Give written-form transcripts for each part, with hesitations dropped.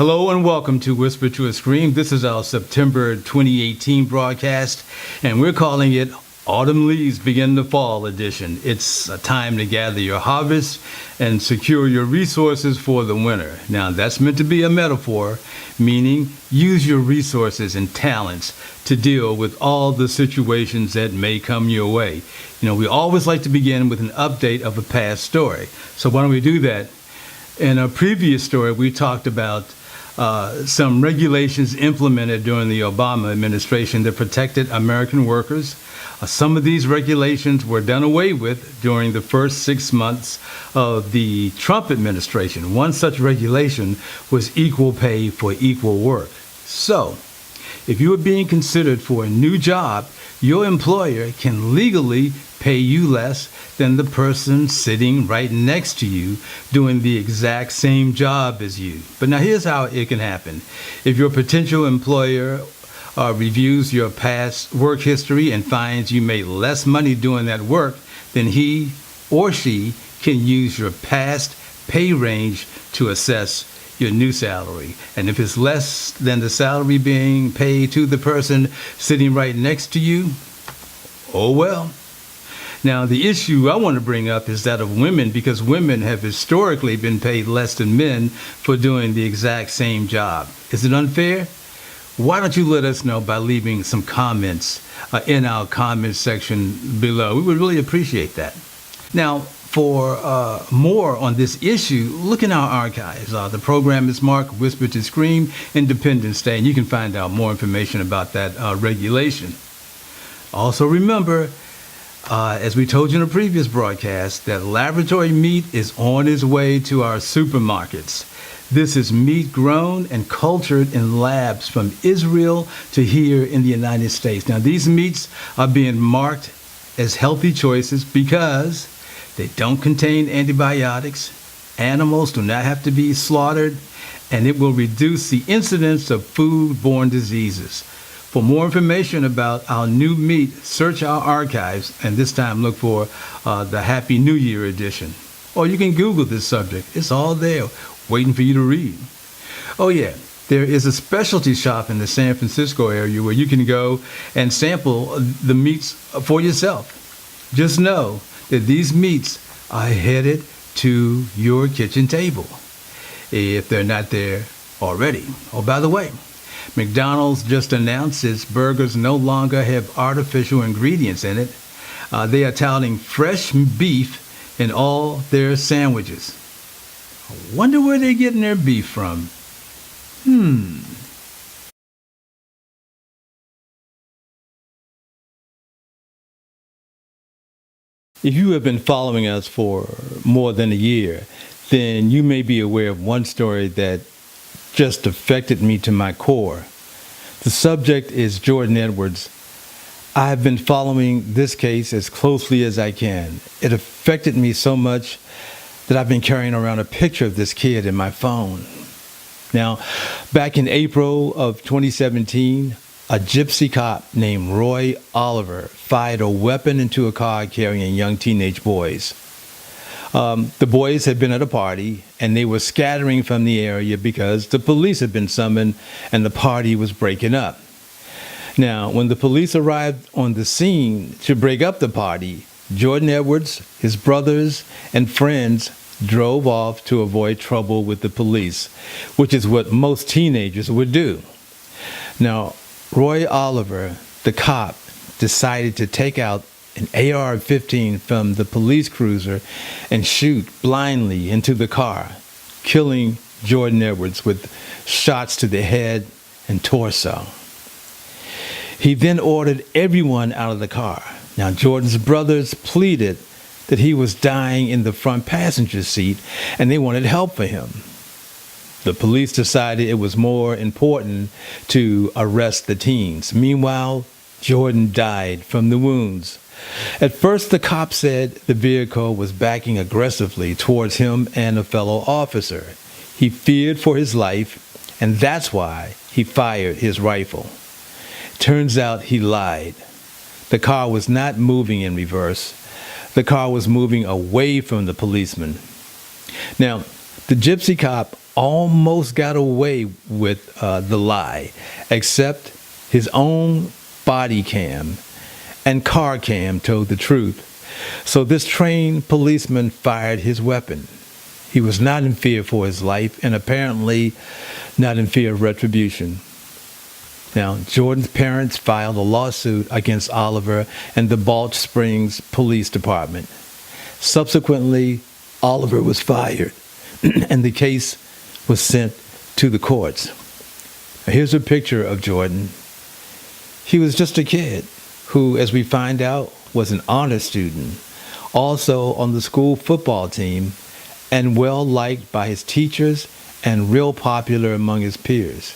Hello and welcome to Whisper to a Scream. This is our September 2018 broadcast, and we're calling it Autumn Leaves Begin to Fall edition. It's a time to gather your harvest and secure your resources for the winter. Now, that's meant to be a metaphor, meaning use your resources and talents to deal with all the situations that may come your way. You know, we always like to begin with an update of a past story. So why don't we do that? In a previous story, we talked about some regulations implemented during the Obama administration that protected American workers. Some of these regulations were done away with during the first 6 months of the Trump administration. One such regulation was equal pay for equal work. So, if you are being considered for a new job, your employer can legally pay you less than the person sitting right next to you doing the exact same job as you. But now here's how it can happen. If your potential employer reviews your past work history and finds you made less money doing that work, then he or she can use your past pay range to assess your new salary. And if it's less than the salary being paid to the person sitting right next to you, oh well. Now, the issue I want to bring up is that of women, because women have historically been paid less than men for doing the exact same job. Is it unfair? Why don't you let us know by leaving some comments in our comment section below? We would really appreciate that. Now, for more on this issue, look in our archives. The program is marked Whisper to Scream Independence Day, and you can find out more information about that regulation. Also remember, as we told you in a previous broadcast, that laboratory meat is on its way to our supermarkets. This is meat grown and cultured in labs from Israel to here in the United States. Now, these meats are being marked as healthy choices because they don't contain antibiotics, animals do not have to be slaughtered, and it will reduce the incidence of food-borne diseases. For more information about our new meat, search our archives, and this time look for the Happy New Year edition. Or you can Google this subject. It's all there, waiting for you to read. Oh yeah, there is a specialty shop in the San Francisco area where you can go and sample the meats for yourself. Just know that these meats are headed to your kitchen table, if they're not there already. Oh, by the way, McDonald's just announced its burgers no longer have artificial ingredients in it. They are touting fresh beef in all their sandwiches. I wonder where they're getting their beef from. If you have been following us for more than a year, then you may be aware of one story that just affected me to my core. The subject is Jordan Edwards. I have been following this case as closely as I can. It affected me so much that I've been carrying around a picture of this kid in my phone. Now, back in April of 2017, a gypsy cop named Roy Oliver fired a weapon into a car carrying young teenage boys. The boys had been at a party, and they were scattering from the area because the police had been summoned and the party was breaking up. Now, when the police arrived on the scene to break up the party, Jordan Edwards, his brothers, and friends drove off to avoid trouble with the police, which is what most teenagers would do. Now, Roy Oliver, the cop, decided to take out an AR-15 from the police cruiser and shoot blindly into the car, killing Jordan Edwards with shots to the head and torso. He then ordered everyone out of the car. Now, Jordan's brothers pleaded that he was dying in the front passenger seat and they wanted help for him. The police decided it was more important to arrest the teens. Meanwhile, Jordan died from the wounds. At first, the cop said the vehicle was backing aggressively towards him and a fellow officer. He feared for his life, and that's why he fired his rifle. Turns out he lied. The car was not moving in reverse. The car was moving away from the policeman. Now, the gypsy cop almost got away with the lie, except his own body cam and car cam told the truth. So this trained policeman fired his weapon. He was not in fear for his life and apparently not in fear of retribution. Now, Jordan's parents filed a lawsuit against Oliver and the Balch Springs Police Department. Subsequently, Oliver was fired and the case was sent to the courts. Here's a picture of Jordan. He was just a kid who, as we find out, was an honor student, also on the school football team, and well liked by his teachers and real popular among his peers.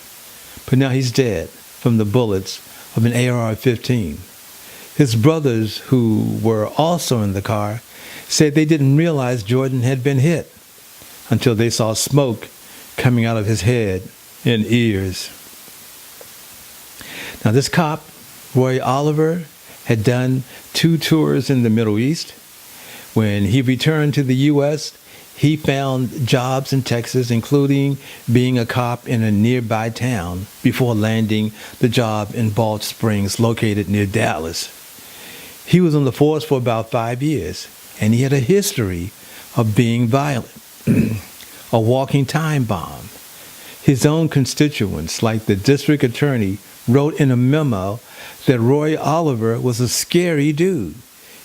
But now he's dead from the bullets of an AR-15. His brothers, who were also in the car, said they didn't realize Jordan had been hit until they saw smoke coming out of his head and ears. Now this cop, Roy Oliver, had done 2 tours in the Middle East. When he returned to the U.S., he found jobs in Texas, including being a cop in a nearby town before landing the job in Balch Springs, located near Dallas. He was on the force for about 5 years, and he had a history of being violent, a walking time bomb. His own constituents, like the district attorney, wrote in a memo that Roy Oliver was a scary dude.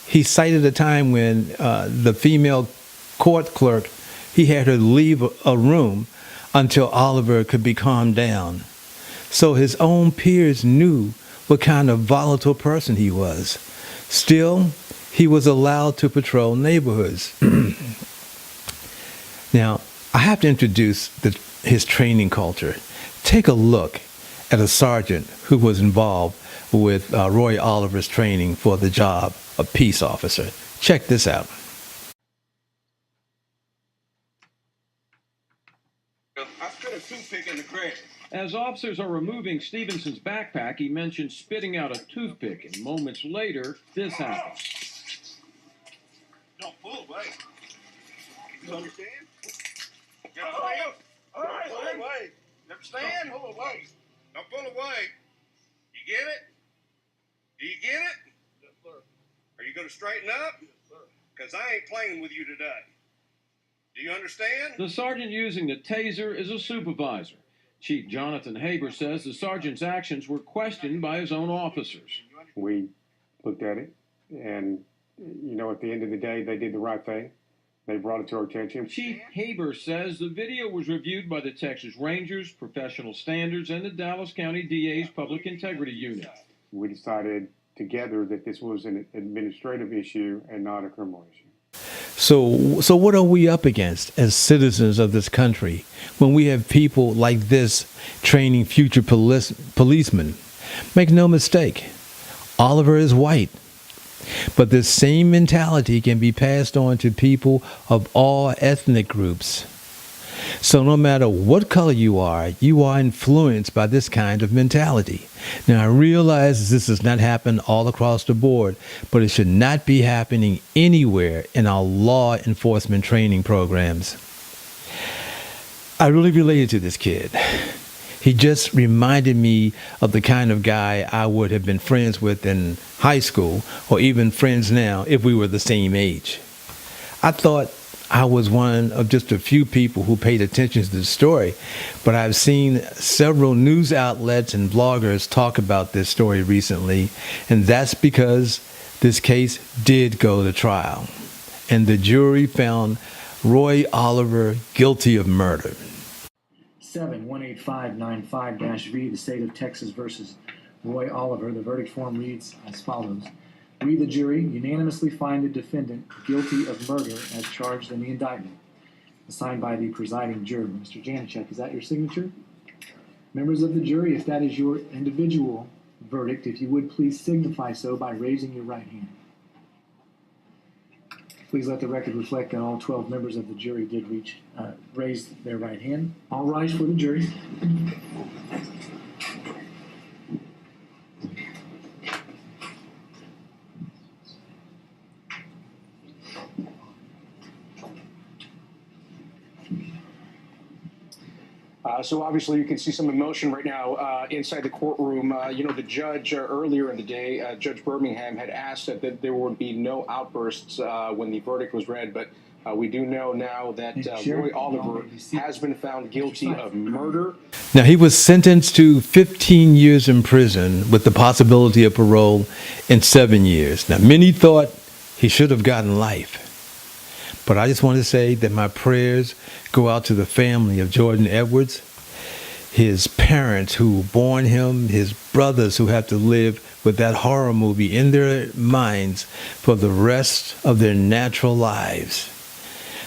He cited a time when the female court clerk, he had her leave a room until Oliver could be calmed down. So his own peers knew what kind of volatile person he was. Still, he was allowed to patrol neighborhoods. Now, I have to introduce his training culture. Take a look at a sergeant who was involved with Roy Oliver's training for the job of peace officer. Check this out. I put a toothpick in the crack. As officers are removing Stevenson's backpack, he mentioned spitting out a toothpick, and moments later, this happens. Don't pull away. You understand? You understand? All right, pull away. You understand? Don't pull away. Don't pull away. You get it? Do you get it? Yes, sir. Are you going to straighten up? Yes, sir. Because I ain't playing with you today. Do you understand? The sergeant using the taser is a supervisor. Chief Jonathan Haber says the sergeant's actions were questioned by his own officers. We looked at it, and, at the end of the day, they did the right thing. They brought it to our attention. Chief Haber says the video was reviewed by the Texas Rangers, Professional Standards, and the Dallas County DA's Public Integrity Unit. We decided together that this was an administrative issue and not a criminal issue. So what are we up against as citizens of this country when we have people like this training future policemen? Make no mistake, Oliver is white. But this same mentality can be passed on to people of all ethnic groups. So no matter what color you are influenced by this kind of mentality. Now, I realize this does not happen all across the board, but it should not be happening anywhere in our law enforcement training programs. I really related to this kid. He just reminded me of the kind of guy I would have been friends with in high school, or even friends now if we were the same age. I thought I was one of just a few people who paid attention to the story, but I've seen several news outlets and bloggers talk about this story recently, and that's because this case did go to trial, and the jury found Roy Oliver guilty of murder. 718595-V, the state of Texas versus Roy Oliver. The verdict form reads as follows. We, the jury, unanimously find the defendant guilty of murder as charged in the indictment. Signed by the presiding juror. Mr. Janacek, is that your signature? Members of the jury, if that is your individual verdict, if you would please signify so by raising your right hand. Please let the record reflect that all 12 members of the jury did raise their right hand. All rise for the jury. So obviously you can see some emotion right now inside the courtroom. The judge earlier in the day, Judge Birmingham, had asked that there would be no outbursts when the verdict was read, but we do know now that Roy Oliver has been found guilty of murder. Now, he was sentenced to 15 years in prison with the possibility of parole in 7 years. Now, many thought he should have gotten life. But I just want to say that my prayers go out to the family of Jordan Edwards, his parents who born him, his brothers who have to live with that horror movie in their minds for the rest of their natural lives.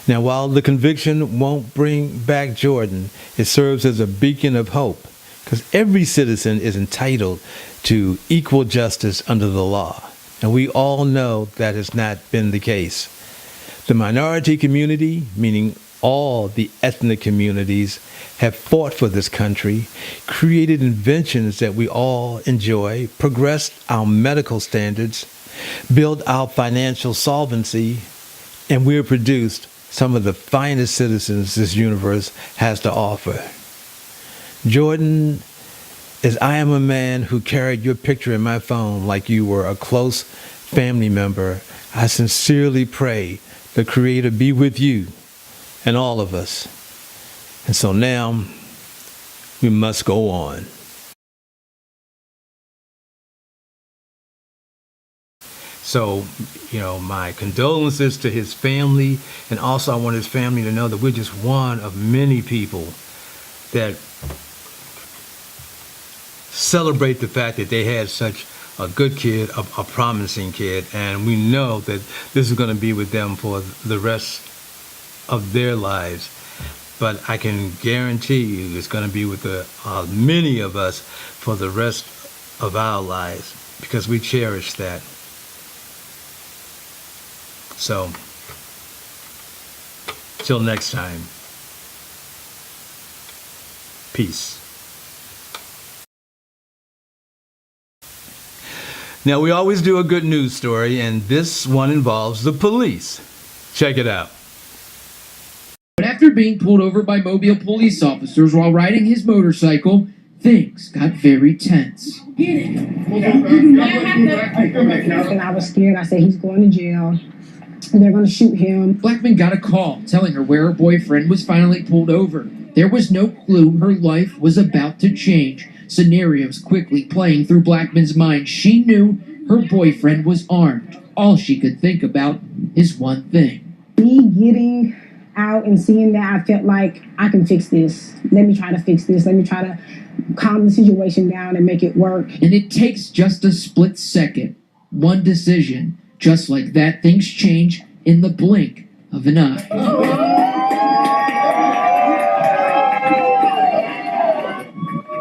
Now, while the conviction won't bring back Jordan, it serves as a beacon of hope, because every citizen is entitled to equal justice under the law. And we all know that has not been the case. The minority community, meaning all the ethnic communities, have fought for this country, created inventions that we all enjoy, progressed our medical standards, built our financial solvency, and we have produced some of the finest citizens this universe has to offer. Jordan, as I am a man who carried your picture in my phone like you were a close family member, I sincerely pray the Creator be with you and all of us. And so now we must go on. So, my condolences to his family, and also I want his family to know that we're just one of many people that celebrate the fact that they had such a good kid, a promising kid, and we know that this is going to be with them for the rest of their lives. But I can guarantee you it's going to be with many of us for the rest of our lives, because we cherish that. So, till next time, peace. Now, we always do a good news story, and this one involves the police. Check it out. But after being pulled over by Mobile police officers while riding his motorcycle, things got very tense. And I was scared. I said, he's going to jail. They're going to shoot him. Blackman got a call telling her where her boyfriend was finally pulled over. There was no clue her life was about to change. Scenarios quickly playing through Blackman's mind. She knew her boyfriend was armed. All she could think about is one thing. Me getting out and seeing that, I felt like I can fix this. Let me try to fix this. Let me try to calm the situation down and make it work. And it takes just a split second. One decision. Just like that, things change in the blink of an eye.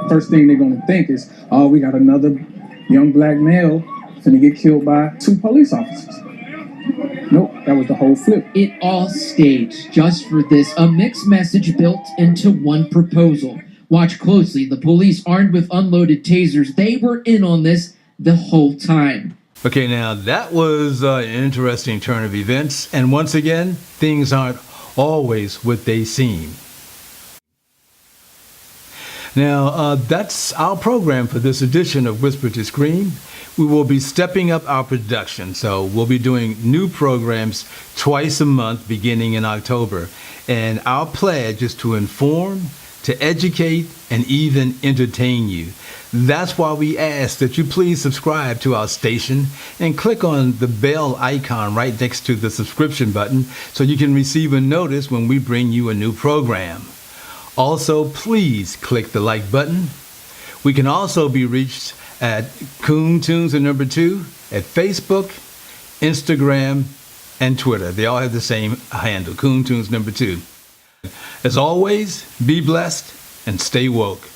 First thing they're going to think is, oh, we got another young black male finna get killed by 2 police officers. Nope, that was the whole flip. It all staged just for this, a mixed message built into one proposal. Watch closely, the police armed with unloaded tasers, they were in on this the whole time. Okay, now that was an interesting turn of events, and once again, things aren't always what they seem. Now, that's our program for this edition of Whisper to Scream. We will be stepping up our production, so we'll be doing new programs twice a month beginning in October. And our pledge is to inform, to educate, and even entertain you. That's why we ask that you please subscribe to our station and click on the bell icon right next to the subscription button so you can receive a notice when we bring you a new program. Also, please click the like button. We can also be reached at Coontunes and number 2 at Facebook, Instagram, and Twitter. They all have the same handle, Coontunes number 2. As always, be blessed and stay woke.